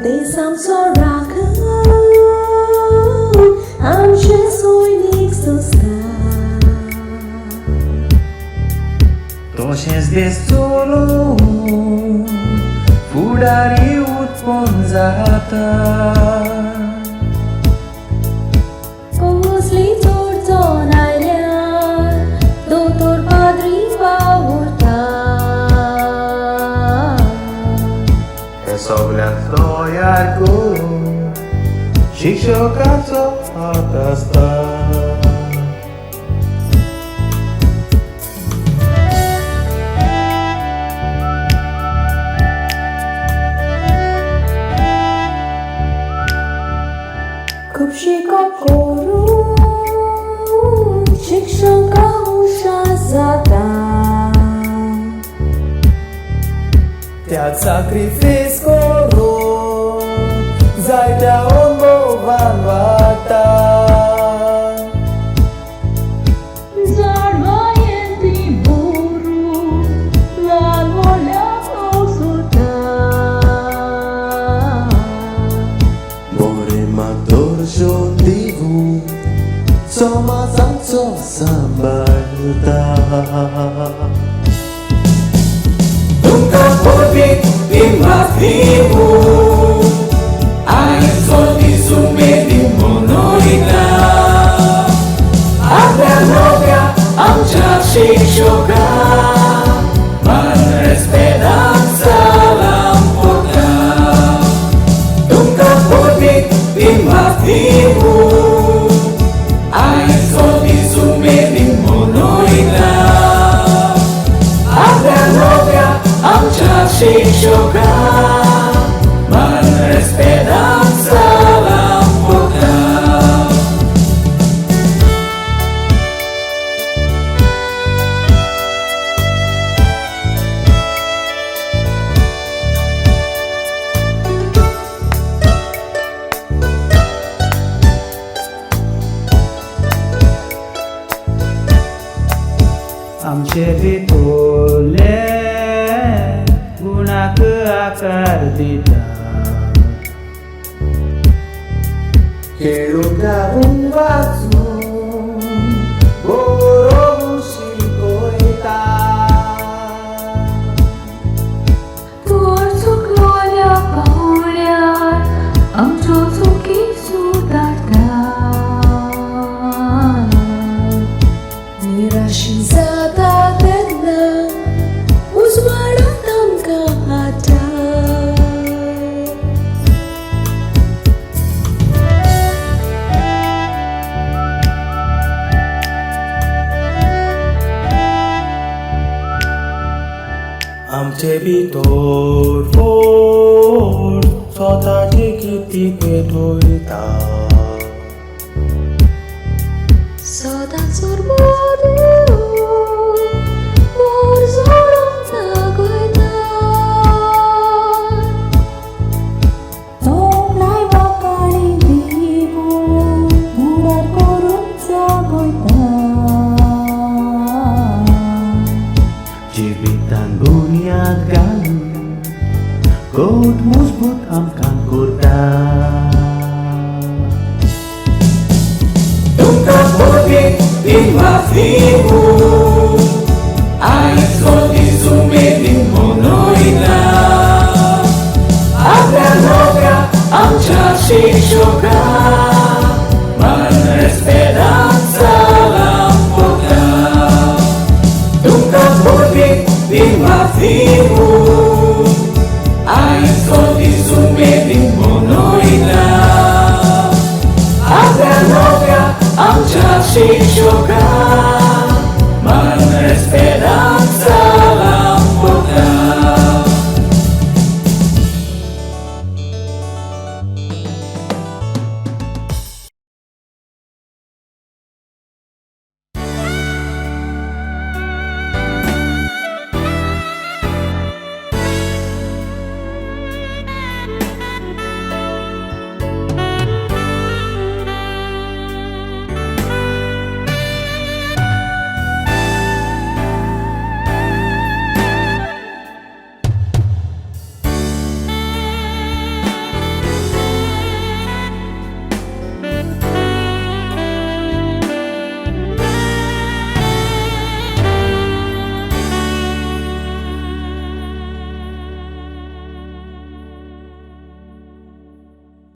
They some so rock I'm just so next to sky Toșesc de solo Fudari utponzata Posli torton ailear Doctor Padri va urta E sovleanto iarcu Și șocațo atasta Kupshika koru Shikshanka usha zata Te-ați sacrifice coro Zai te-a ombo vanvata Zarvayenti buru Lal volea prosuta More magdor jondivu Soma zanzo sambalta Nunca vorbi din mativu Ai soldi sume din monoida Avea novia am cea și șoca Man speranța l-am portat Nunca vorbi din mativu Ai soldi sume din monoida Avea novia am cea și șoca Man speranța l-am portat Am cervitule Una că acardita Che luta un vaso Borobu și coita Torțu gloria paurear Am toțu chisu tartar Mira și zata tedna Uzmara tam kahata Am cebitor for Sota de kiti pe doita Sodan sorbore Por zorom na goita Tomnai vakani vivu Murar korunța goita Cibitan buniat gan Gout musbut am kan kurta Nunca vorbi din mativu Ai soldi sume din monoida